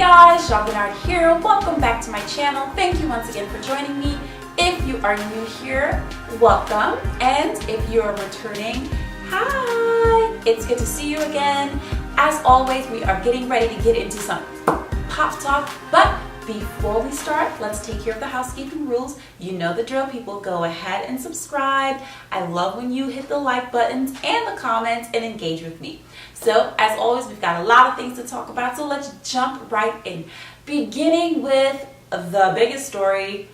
guys, Judge here. Welcome back to my channel. Thank you once again for joining me. If you are new here, welcome. And if you're returning, hi. It's good to see you again. As always, we are getting ready to get into some pop talk. But before we start, let's take care of the housekeeping rules. You know the drill, people. Go ahead and subscribe. I love when you hit the like buttons and the comments and engage with me. So, as always, we've got a lot of things to talk about, so let's jump right in. Beginning with the biggest story,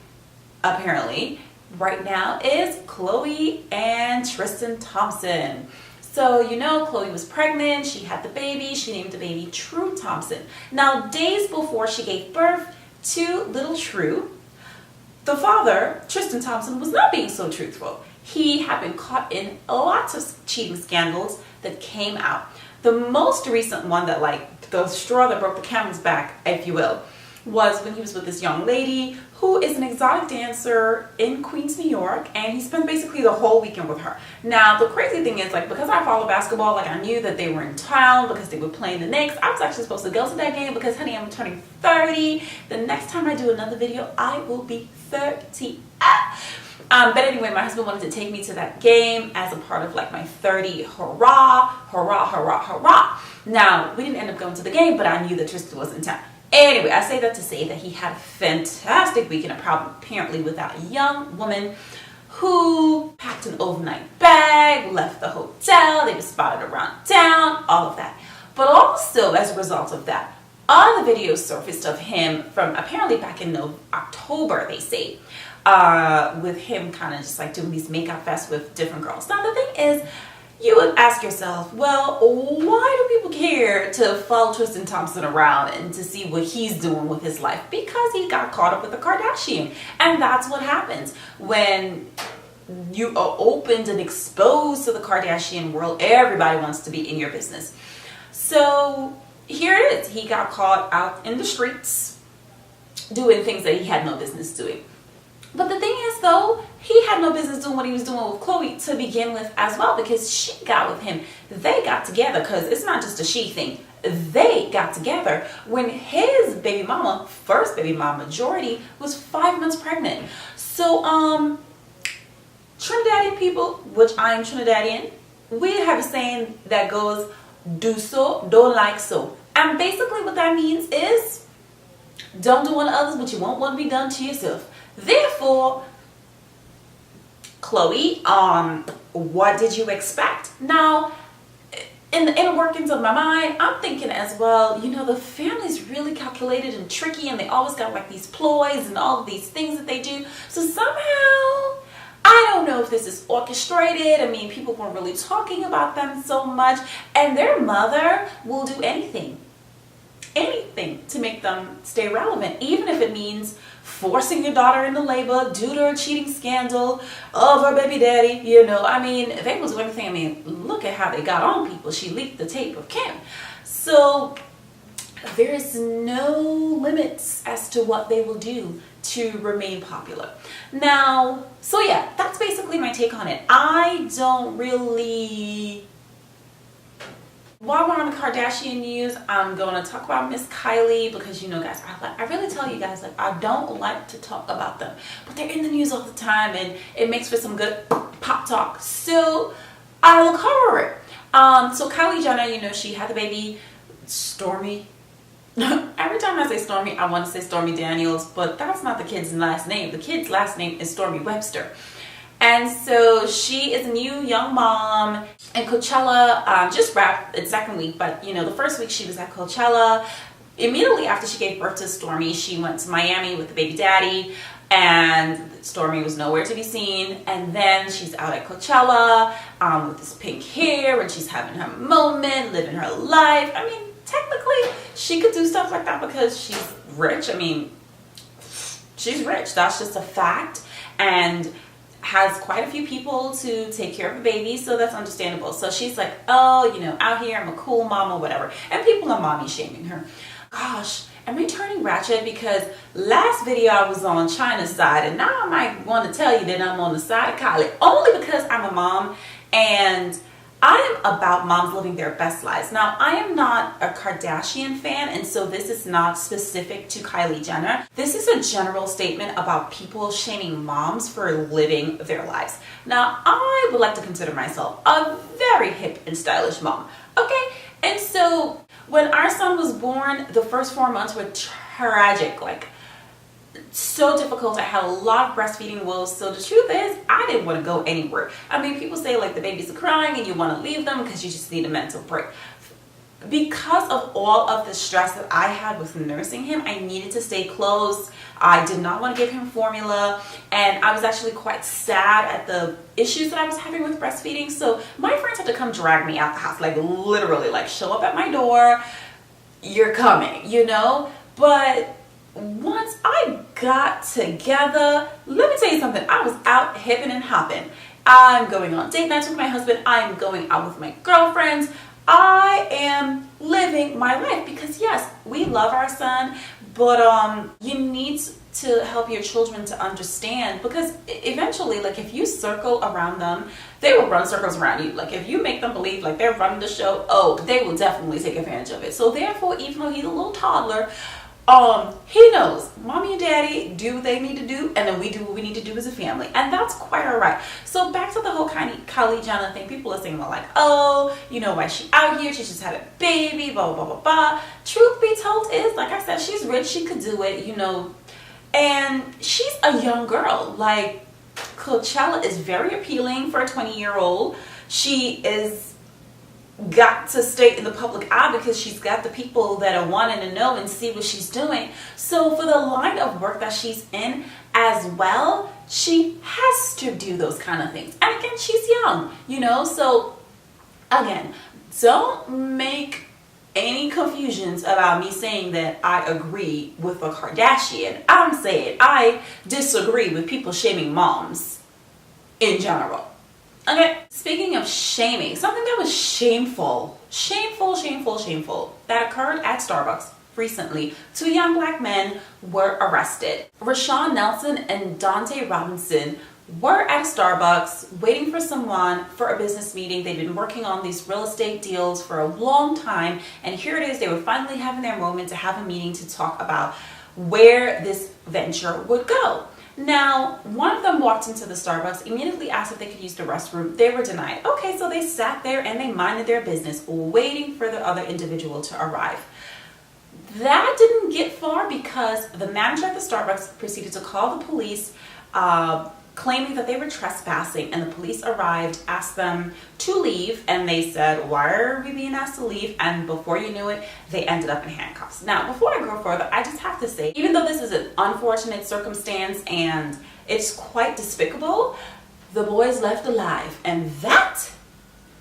apparently, right now is Khloe and Tristan Thompson. So, you know, Khloe was pregnant, she had the baby, she named the baby True Thompson. Now, days before she gave birth to little True, the father, Tristan Thompson, was not being so truthful. He had been caught in lots of cheating scandals that came out. The most recent one that, like, the straw that broke the camel's back, if you will, was when he was with this young lady who is an exotic dancer in Queens, New York, and he spent basically the whole weekend with her. Now, the crazy thing is, like, because I follow basketball, like, I knew that they were in town because they were playing the Knicks. I was actually supposed to go to that game because, honey, I'm turning 30. The next time I do another video, I will be 30. But anyway, my husband wanted to take me to that game as a part of, like, my 30 hurrah, hurrah, hurrah, hurrah. Now, we didn't end up going to the game, but I knew that Tristan was in town. Anyway, I say that to say that he had a fantastic weekend, apparently with that young woman who packed an overnight bag, left the hotel, they were spotted around town, all of that. But also, as a result of that, other videos surfaced of him from apparently back in October, they say, with him kind of just like doing these makeup fests with different girls. Now, the thing is, you would ask yourself, well, why do people care to follow Tristan Thompson around and to see what he's doing with his life? Because he got caught up with a Kardashian. And that's what happens when you are opened and exposed to the Kardashian world. Everybody wants to be in your business. So here it is. He got caught out in the streets doing things that he had no business doing. But the thing is, though, he had no business doing what he was doing with Khloe to begin with as well, because she got with him. They got together, because it's not just a she thing. They got together when his baby mama, first baby mama, Jordy, was 5 months pregnant. So, Trinidadian people, which I am Trinidadian, we have a saying that goes, do so, don't like so. And basically what that means is, don't do unto others what you won't want to be done to yourself. Therefore, Khloe, what did you expect? Now, in the inner workings of my mind, I'm thinking as well, you know, the family's really calculated and tricky, and they always got like these ploys and all of these things that they do. So somehow, I don't know if this is orchestrated. I mean, people weren't really talking about them so much, and their mother will do anything to make them stay relevant, even if it means forcing your daughter into labor due to a cheating scandal of her baby daddy. You know, I mean, they will do anything. I mean, look at how they got on people. She leaked the tape of Kim. So there is no limits as to what they will do to remain popular. Now, so yeah, that's basically my take on it. I don't really... While we're on the Kardashian news, I'm going to talk about Miss Kylie, because, you know, guys, I really tell you guys, like, I don't like to talk about them, but they're in the news all the time, and it makes for some good pop talk, so I will cover it. So Kylie Jenner, you know, she had the baby Stormy. Every time I say Stormy, I want to say Stormy Daniels, but that's not the kid's last name. The kid's last name is Stormy Webster. And so she is a new young mom, and Coachella just wrapped its second week, but, you know, the first week she was at Coachella. Immediately after she gave birth to Stormy, she went to Miami with the baby daddy, and Stormy was nowhere to be seen. And then she's out at Coachella with this pink hair, and she's having her moment, living her life. I mean, technically, she could do stuff like that because she's rich. I mean, she's rich. That's just a fact. And has quite a few people to take care of a baby, so that's understandable. So she's like, oh, you know, out here, I'm a cool mama, whatever. And people are mommy shaming her. Gosh, am I turning ratchet? Because last video I was on China's side, and now I might want to tell you that I'm on the side of Kylie, only because I'm a mom, and I am about moms living their best lives. Now, I am not a Kardashian fan, and so this is not specific to Kylie Jenner. This is a general statement about people shaming moms for living their lives. Now, I would like to consider myself a very hip and stylish mom, okay? And so when our son was born, the first 4 months were tragic, like so difficult. I had a lot of breastfeeding woes. So the truth is, I didn't want to go anywhere. I mean, people say like the babies are crying and you want to leave them because you just need a mental break. Because of all of the stress that I had with nursing him, I needed to stay close. I did not want to give him formula, and I was actually quite sad at the issues that I was having with breastfeeding. So my friends had to come drag me out the house, like literally, like show up at my door, you're coming, you know? But once I got together, let me tell you something, I was out hipping and hopping. I'm going on date nights with my husband. I'm going out with my girlfriends. I am living my life because yes, we love our son, but you need to help your children to understand, because eventually, like if you circle around them, they will run circles around you. Like if you make them believe like they're running the show, oh, they will definitely take advantage of it. So therefore, even though he's a little toddler, he knows mommy and daddy do what they need to do, and then we do what we need to do as a family, and that's quite all right. So back to the whole Kylie Jenner thing. People are saying, well, like, oh, you know, why she out here? She just had a baby, blah, blah, blah, blah. Truth be told is, like I said, she's rich. She could do it, you know, and she's a young girl. Like, Coachella is very appealing for a 20-year-old. She is got to stay in the public eye because she's got the people that are wanting to know and see what she's doing. So for the line of work that she's in as well, she has to do those kind of things. And again, she's young, you know, so again, don't make any confusions about me saying that I agree with a Kardashian. I'm saying I disagree with people shaming moms in general. Okay, speaking of shaming, something that was shameful that occurred at Starbucks recently. 2 young black men were arrested. Rashawn Nelson and Dante Robinson were at a Starbucks waiting for someone for a business meeting. They'd been working on these real estate deals for a long time, and here it is, they were finally having their moment to have a meeting to talk about where this venture would go. Now, one of them walked into the Starbucks, immediately asked if they could use the restroom. They were denied. Okay, so they sat there and they minded their business, waiting for the other individual to arrive. That didn't get far because the manager at the Starbucks proceeded to call the police, claiming that they were trespassing, and the police arrived, asked them to leave, and they said, why are we being asked to leave? And before you knew it, they ended up in handcuffs. Now, before I go further, I just have to say, even though this is an unfortunate circumstance and it's quite despicable, the boys left alive, and that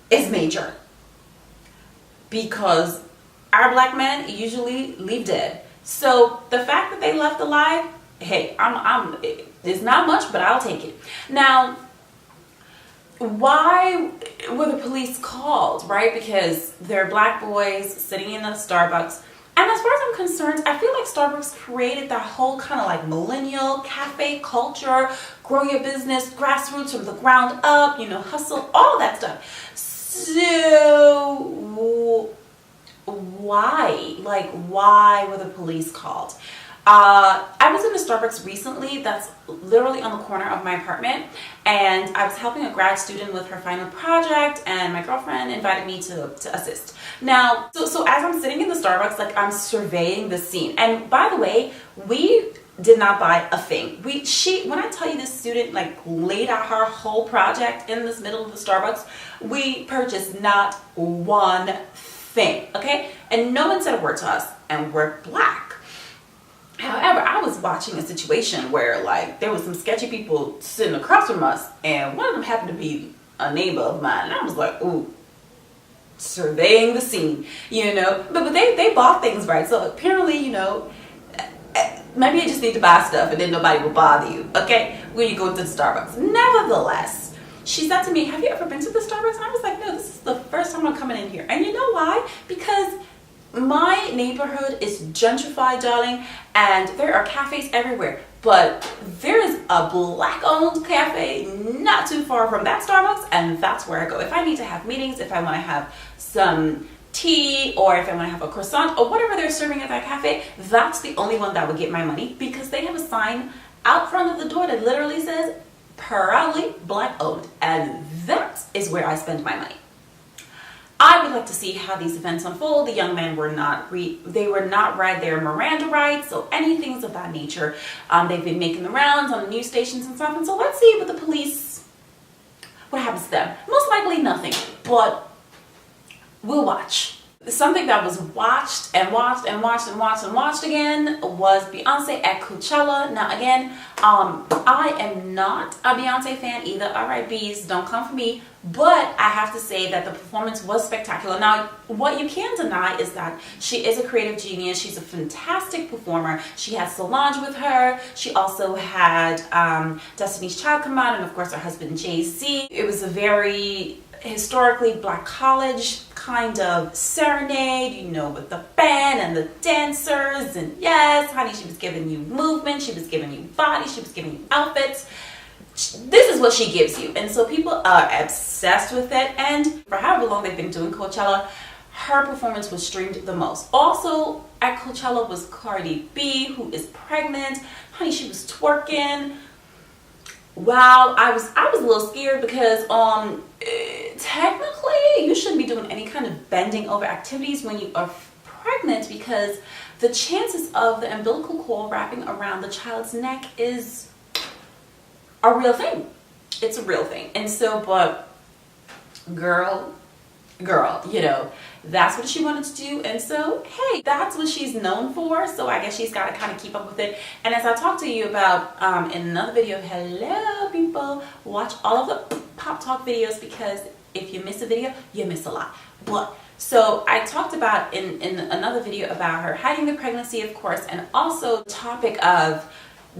is major, because our black men usually leave dead. So the fact that they left alive, hey, it's not much, but I'll take it. Now, why were the police called, right? Because they're black boys sitting in a Starbucks. And as far as I'm concerned, I feel like Starbucks created that whole kind of like millennial cafe culture, grow your business, grassroots from the ground up, you know, hustle, all that stuff. So why were the police called? I was in a Starbucks recently that's literally on the corner of my apartment, and I was helping a grad student with her final project, and my girlfriend invited me to assist. Now, so as I'm sitting in the Starbucks, like I'm surveying the scene, and by the way, we did not buy a thing. When I tell you this student like laid out her whole project in this middle of the Starbucks, we purchased not one thing, okay? And no one said a word to us, and we're black. However, I was watching a situation where like there was some sketchy people sitting across from us, and one of them happened to be a neighbor of mine, and I was like, ooh, surveying the scene, you know. But they bought things, right? So apparently, you know, maybe you just need to buy stuff and then nobody will bother you, okay, when you go to the Starbucks. Nevertheless, she said to me, have you ever been to the Starbucks? And I was like, no, this is the first time I'm coming in here. And you know why? Because my neighborhood is gentrified, darling, and there are cafes everywhere. But there is a black-owned cafe not too far from that Starbucks, and that's where I go. If I need to have meetings, if I want to have some tea, or if I want to have a croissant, or whatever they're serving at that cafe, that's the only one that would get my money, because they have a sign out front of the door that literally says, proudly black-owned, and that is where I spend my money. I would like to see how these events unfold. The young men were not read their Miranda rights, so any things of that nature. They've been making the rounds on the news stations and stuff, and so let's see what the police, what happens to them. Most likely nothing, but we'll watch. Something that was watched and watched and watched and watched and watched again was Beyonce at Coachella. Now again, I am not a Beyonce fan either. R.I.B's, don't come for me. But I have to say that the performance was spectacular. Now, what you can't deny is that she is a creative genius. She's a fantastic performer. She had Solange with her. She also had Destiny's Child come out, and of course her husband Jay-Z. It was a very historically black college kind of serenade, you know, with the band and the dancers, and yes, honey, she was giving you movement, she was giving you body, she was giving you outfits. This is what she gives you, and so people are obsessed with it. And for however long they've been doing Coachella, her performance was streamed the most. Also at Coachella was Cardi B, who is pregnant. Honey, she was twerking. Wow, I was a little scared because technically you shouldn't be doing any kind of bending over activities when you are pregnant, because the chances of the umbilical cord wrapping around the child's neck is a real thing. It's a real thing. And so, but girl, you know, that's what she wanted to do, and so hey, that's what she's known for, so I guess she's got to kind of keep up with it. And as I talked to you about in another video, hello people, watch all of the pop talk videos, because if you miss a video, you miss a lot. But so I talked about in another video about her hiding the pregnancy, of course, and also the topic of,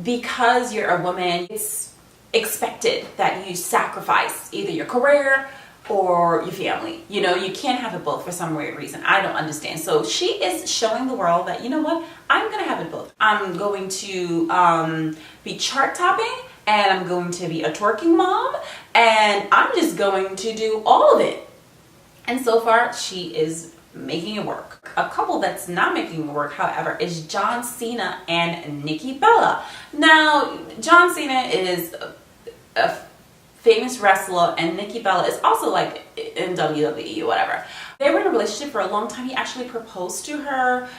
because you're a woman, it's expected that you sacrifice either your career or your family. You know, you can't have it both for some weird reason. I don't understand. So she is showing the world that, you know what, I'm gonna have it both. I'm going to be chart topping, and I'm going to be a twerking mom, and I'm just going to do all of it. And so far she is making it work. A couple that's not making it work, however, is Cena and Nikki Bella. Now, Cena is a famous wrestler, and Nikki Bella is also like in WWE or whatever. They were in a relationship for a long time. He actually proposed to her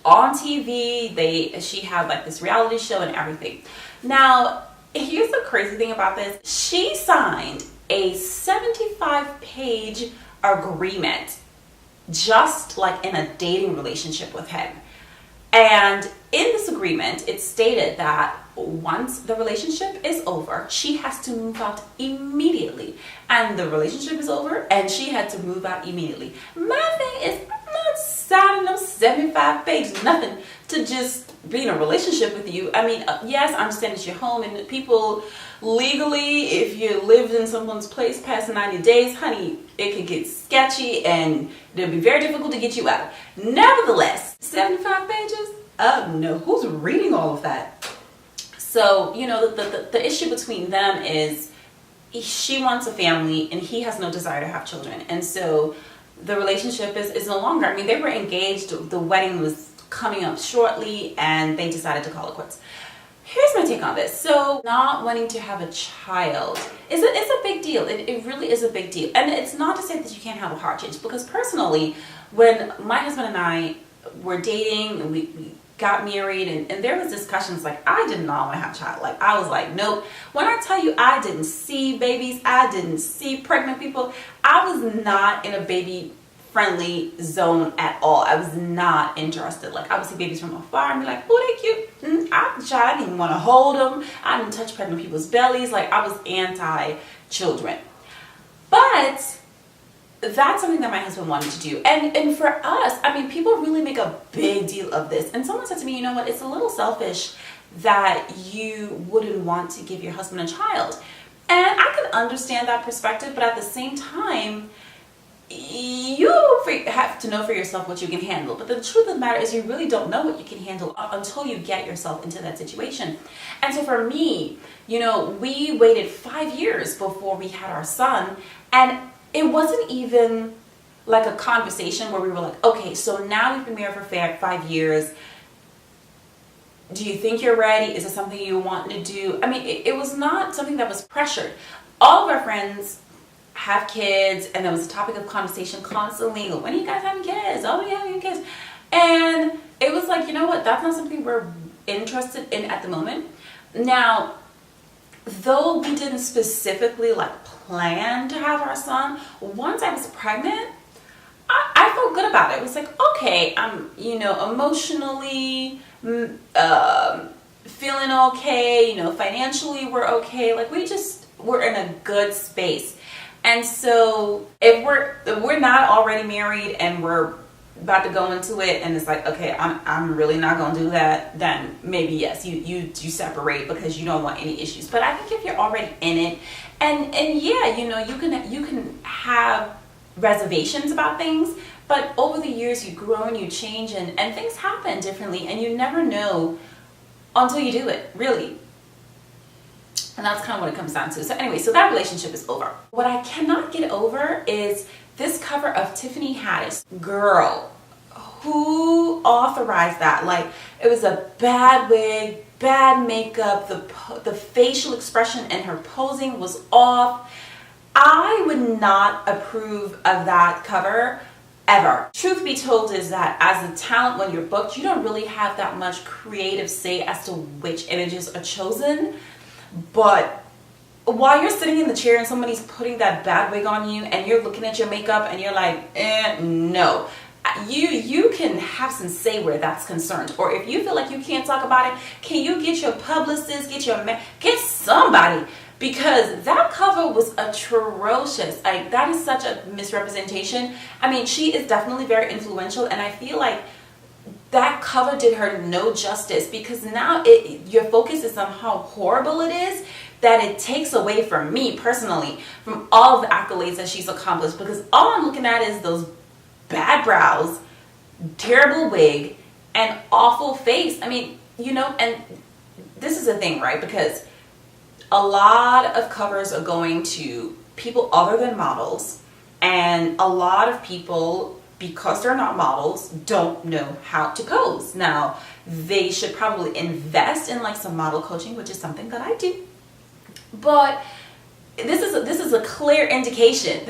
on TV. She had like this reality show and everything. Now, here's the crazy thing about this. She signed a 75-page agreement just like in a dating relationship with him. And in this agreement, it stated that once the relationship is over, she has to move out immediately. And the relationship is over, and she had to move out immediately. My thing is, I'm not signing no 75 pages, nothing, to just be in a relationship with you. I mean, yes, I understand it's your home, and people legally, if you lived in someone's place past 90 days, honey, it could get sketchy, and it'll be very difficult to get you out. Nevertheless, 75 pages? Oh no, who's reading all of that? So, you know, the issue between them is she wants a family and he has no desire to have children. And so the relationship is no longer. I mean, they were engaged, the wedding was coming up shortly, and they decided to call it quits. Here's my take on this. So not wanting to have a child is a big deal. It really is a big deal. And it's not to say that you can't have a heart change, because personally, when my husband and I were dating and we got married, and there was discussions like, I did not want to have a child. Like, I was like, nope. When I tell you I didn't see babies, I didn't see pregnant people, I was not in a baby friendly zone at all. I was not interested. Like, I would see babies from afar and be like, oh, they cute. I didn't even want to hold them. I didn't touch pregnant people's bellies. Like, I was anti-children. But that's something that my husband wanted to do. And for us, I mean, people really make a big deal of this. And someone said to me, you know what, it's a little selfish that you wouldn't want to give your husband a child. And I can understand that perspective, but at the same time, you have to know for yourself what you can handle. But the truth of the matter is you really don't know what you can handle until you get yourself into that situation. And so for me, you know, we waited 5 years before we had our son, and it wasn't even like a conversation where we were like, okay, so now we've been married for 5 years. Do you think you're ready? Is it something you want to do? I mean, it was not something that was pressured. All of our friends have kids, and there was a topic of conversation constantly. When are you guys having kids? Oh, yeah, having kids. And it was like, you know what? That's not something we're interested in at the moment. Now, though we didn't specifically like plan to have our son, once I was pregnant, I felt good about it. It was like, okay, I'm, you know, emotionally feeling okay, you know, financially we're okay. Like we're in a good space. And so if we're not already married and we're about to go into it and it's like, okay, I'm really not gonna do that, then maybe yes, you separate because you don't want any issues. But I think if you're already in it, and yeah, you know, you can have reservations about things, but over the years you grow and you change, and things happen differently, and you never know until you do it, really. And that's kind of what it comes down to. So anyway, so that relationship is over. What I cannot get over is this cover of Tiffany Haddish. Girl, who authorized that? Like, it was a bad wig, bad makeup, the facial expression and her posing was off. I would not approve of that cover ever. Truth be told is that as a talent, when you're booked, you don't really have that much creative say as to which images are chosen. But while you're sitting in the chair and somebody's putting that bad wig on you and you're looking at your makeup and you're like, no. You can have some say where that's concerned. Or if you feel like you can't talk about it, can you get your publicist, get somebody? Because that cover was atrocious. That is such a misrepresentation. I mean, she is definitely very influential, and I feel like that cover did her no justice, because now your focus is on how horrible it is, that it takes away from me personally, from all of the accolades that she's accomplished, because all I'm looking at is those bad brows, terrible wig, and awful face. I mean, you know, and this is the thing, right? Because a lot of covers are going to people other than models, and a lot of people, because they're not models, don't know how to pose. Now, they should probably invest in like some model coaching, which is something that I do. But this is a clear indication.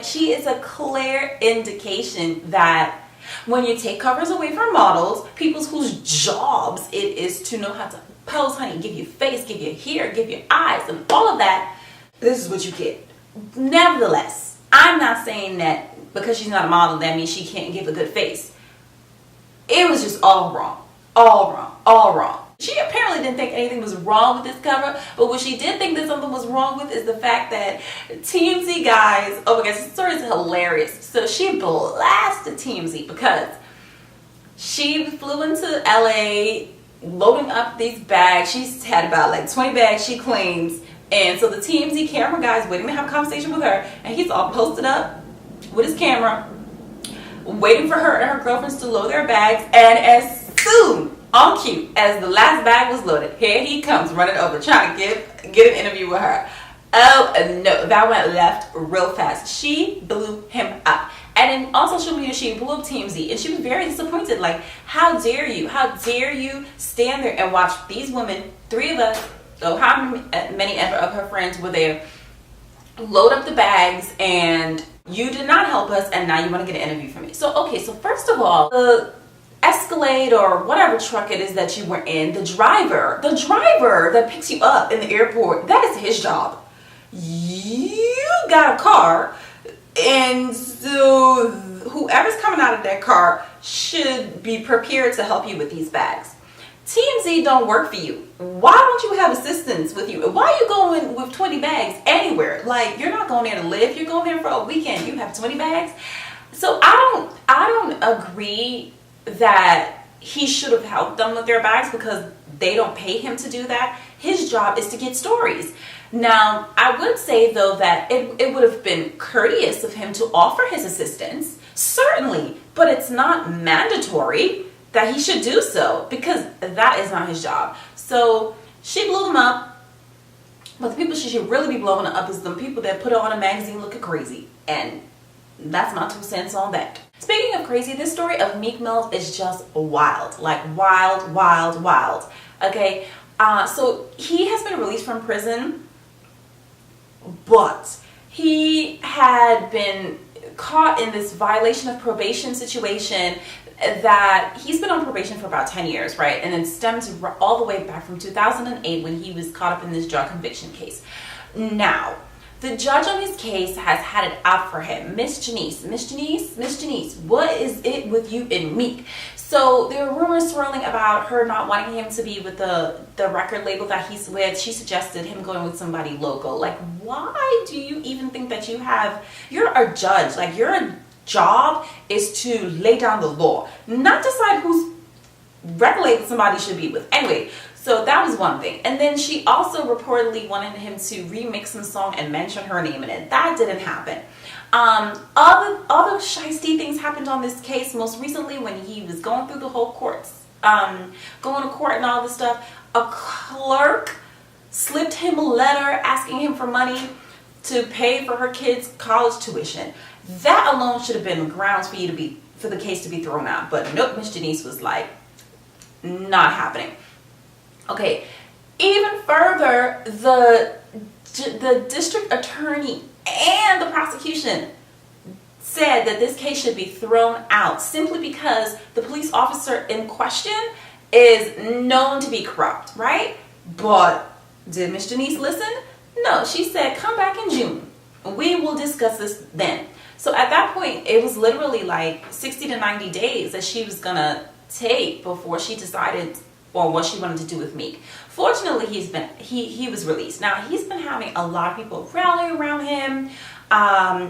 She is a clear indication that when you take covers away from models, people whose jobs it is to know how to pose, honey, give you face, give you hair, give you eyes, and all of that, this is what you get. Nevertheless, I'm not saying that because she's not a model, that means she can't give a good face. It was just all wrong. All wrong. All wrong. She apparently didn't think anything was wrong with this cover, but what she did think that something was wrong with is the fact that TMZ guys, oh my gosh, this story is hilarious. So she blasted TMZ because she flew into LA loading up these bags. She's had about like 20 bags, she claims. And so the TMZ camera guy is waiting to have a conversation with her, and he's all posted up with his camera, waiting for her and her girlfriends to load their bags. And as soon, on cue, as the last bag was loaded, here he comes running over, trying to get an interview with her. Oh no, that went left real fast. She blew him up. And then on social media, she blew up TMZ, and she was very disappointed. Like, how dare you stand there and watch these women, 3 of us, so how many ever of her friends were there, load up the bags, and you did not help us, and now you want to get an interview from me. So, okay, so first of all, the Escalade or whatever truck it is that you were in, the driver that picks you up in the airport, that is his job. You got a car, and so whoever's coming out of that car should be prepared to help you with these bags. TMZ don't work for you. Why don't you have assistants with you? Why are you going with 20 bags anywhere? Like, you're not going there to live. You're going there for a weekend. You have 20 bags. So I don't agree that he should have helped them with their bags, because they don't pay him to do that. His job is to get stories. Now, I would say though that it would have been courteous of him to offer his assistance, certainly, but it's not mandatory that he should do so, because that is not his job. So she blew him up, but the people she should really be blowing up is the people that put her on a magazine looking crazy, and that's my 2 cents on that. Speaking of crazy, this story of Meek Mills is just wild, like wild, wild, wild. Okay, so he has been released from prison, but he had been caught in this violation of probation situation that he's been on probation for about 10 years, right? And it stems all the way back from 2008 when he was caught up in this drug conviction case. Now, the judge on his case has had it out for him. Miss Genece, what is it with you and Meek? So there were rumors swirling about her not wanting him to be with the record label that he's with. She suggested him going with somebody local. Like, why do you even think that you're a judge? Like, your job is to lay down the law, not decide whose record label somebody should be with. Anyway, so that was one thing. And then she also reportedly wanted him to remix some song and mention her name in it. That didn't happen. Other shiesty things happened on this case. Most recently, when he was going through the whole courts, going to court and all this stuff, a clerk slipped him a letter asking him for money to pay for her kids' college tuition. That alone should have been grounds for the case to be thrown out. But nope, Miss Genece was like, not happening. Okay, even further, the district attorney and the prosecution said that this case should be thrown out simply because the police officer in question is known to be corrupt, right? But did Miss Genece listen? No, she said, come back in June. We will discuss this then. So at that point, it was literally like 60 to 90 days that she was gonna take before she decided or what she wanted to do with Meek. Fortunately, he was released. Now, he's been having a lot of people rally around him.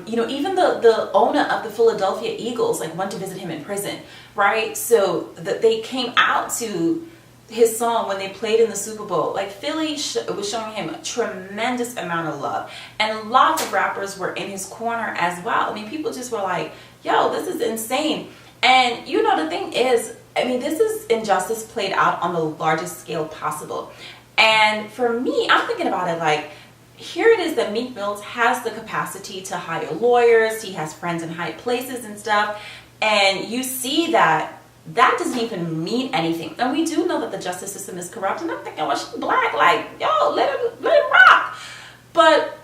Even the owner of the Philadelphia Eagles went to visit him in prison, right? So that they came out to his song when they played in the Super Bowl. Philly was showing him a tremendous amount of love, and lots of rappers were in his corner as well. I mean, people just were like, yo, this is insane. And the thing is, this is injustice played out on the largest scale possible. And for me, I'm thinking about it here it is that Meek Mills has the capacity to hire lawyers. He has friends in high places and stuff. And you see that doesn't even mean anything. And we do know that the justice system is corrupt. And I'm thinking, well, she's black. Yo, let it rock. But,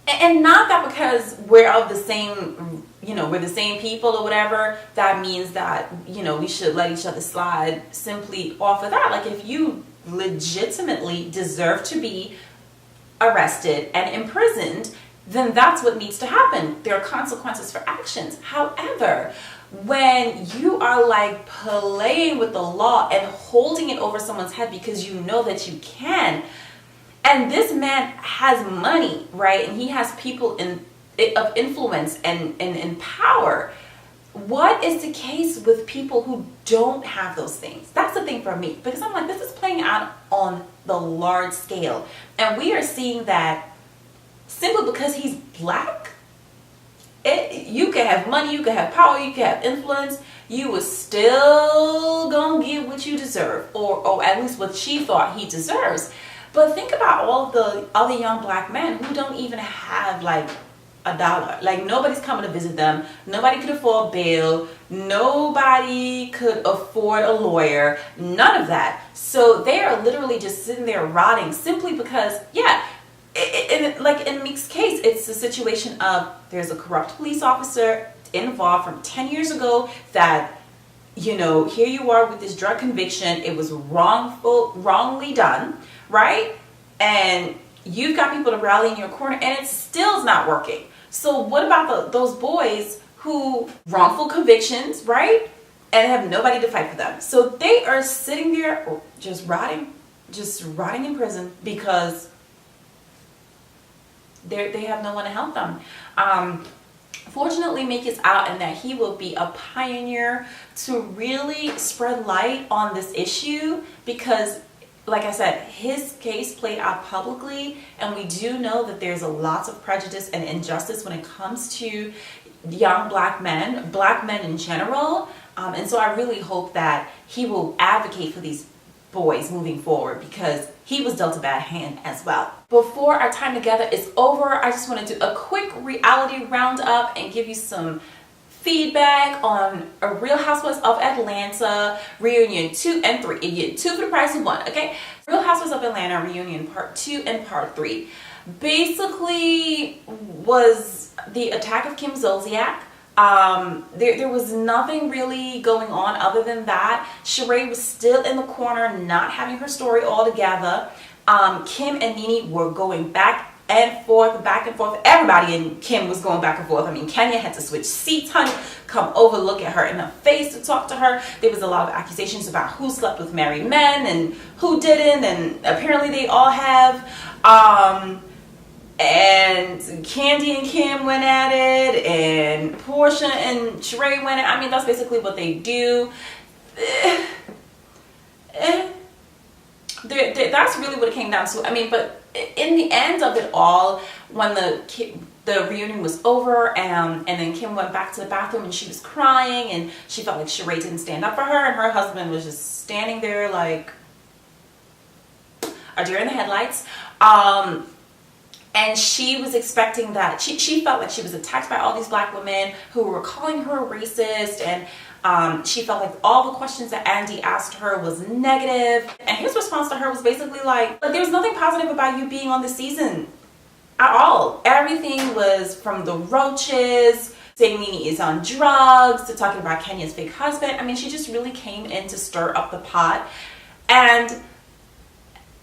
and not that because we're of the same, we're the same people or whatever, that means that, we should let each other slide simply off of that. If you legitimately deserve to be arrested and imprisoned, then that's what needs to happen. There are consequences for actions. However, when you are playing with the law and holding it over someone's head because you know that you can, and this man has money, right? And he has people of influence and power. What is the case with people who don't have those things? That's the thing for me, because I'm this is playing out on the large scale. And we are seeing that simply because he's black, you can have money, you can have power, you can have influence, you was still gonna get what you deserve, or at least what she thought he deserves. But think about all the other young black men who don't even have a dollar. Nobody's coming to visit them. Nobody could afford bail. Nobody could afford a lawyer. None of that. So they are literally just sitting there rotting simply because, in Meek's case, it's a situation of there's a corrupt police officer involved from 10 years ago that, here you are with this drug conviction. It was wrongly done, right? And you've got people to rally in your corner, and it still is not working. So what about those boys who wrongful convictions, right? And have nobody to fight for them. So they are sitting there just rotting in prison because they have no one to help them. Fortunately, Meek is out, and that he will be a pioneer to really spread light on this issue, because like I said, his case played out publicly, and we do know that there's a lot of prejudice and injustice when it comes to young black men in general. And so I really hope that he will advocate for these boys moving forward, because he was dealt a bad hand as well. Before our time together is over, I just want to do a quick reality roundup and give you some feedback on a Real Housewives of Atlanta reunion 2 and 3. You get 2 for the price of 1, okay? Real Housewives of Atlanta reunion part 2 and part 3 basically was the attack of Kim Zolciak. There was nothing really going on other than that. Sheree was still in the corner, not having her story all together. Kim and Nene were going back and forth. Everybody in Kim was going back and forth. I mean, Kenya had to switch seats, honey, come over, look at her in the face to talk to her. There was a lot of accusations about who slept with married men and who didn't, and apparently they all have. And Kandi and Kim went at it, and Portia and Sheree went at it. I mean, that's basically what they do. That's really what it came down to. I mean, but in the end of it all, when the reunion was over, and then Kim went back to the bathroom and she was crying, and she felt like Sheree didn't stand up for her, and her husband was just standing there like a deer in the headlights. And she was expecting that. She felt like she was attacked by all these black women who were calling her a racist, and she felt like all the questions that Andy asked her was negative. And his response to her was basically like there was nothing positive about you being on the season at all. Everything was from the roaches, saying Nene is on drugs, to talking about Kenya's fake husband. I mean, she just really came in to stir up the pot. And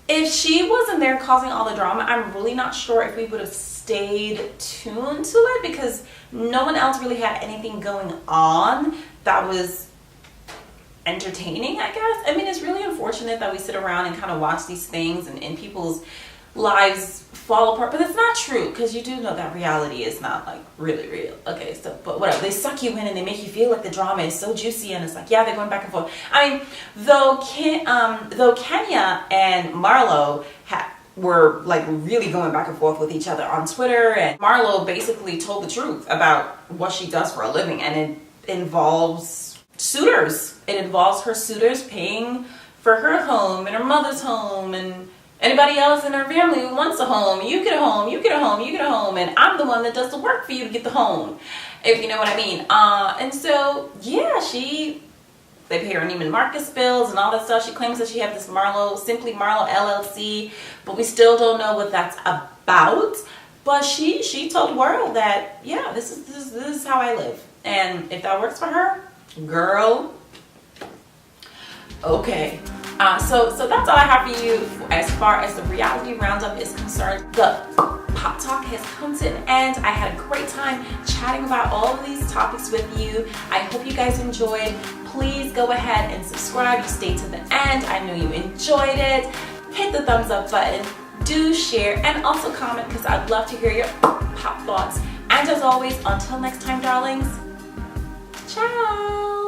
if she wasn't there causing all the drama, I'm really not sure if we would have stayed tuned to it, because no one else really had anything going on that was entertaining, I guess. I mean, it's really unfortunate that we sit around and kind of watch these things and people's lives fall apart, but it's not true, because you do know that reality is not like really real. Okay, so but whatever, they suck you in and they make you feel like the drama is so juicy, and it's like, yeah, they're going back and forth. I mean, though Kenya and Marlo were like really going back and forth with each other on Twitter, and Marlo basically told the truth about what she does for a living, and it involves suitors. It involves her suitors paying for her home and her mother's home, and anybody else in her family who wants a home. You get a home, you get a home, you get a home, and I'm the one that does the work for you to get the home, if you know what I mean. And so, yeah, they pay her Neiman Marcus bills and all that stuff. She claims that she has this Simply Marlo LLC, but we still don't know what that's about. But she told the world that, yeah, this is how I live. And if that works for her, girl, okay. So that's all I have for you as far as the reality roundup is concerned. The Pop Talk has come to an end. I had a great time chatting about all of these topics with you. I hope you guys enjoyed. Please go ahead and subscribe. You stayed to the end. I know you enjoyed it. Hit the thumbs up button. Do share and also comment, because I'd love to hear your pop thoughts. And as always, until next time, darlings, ciao.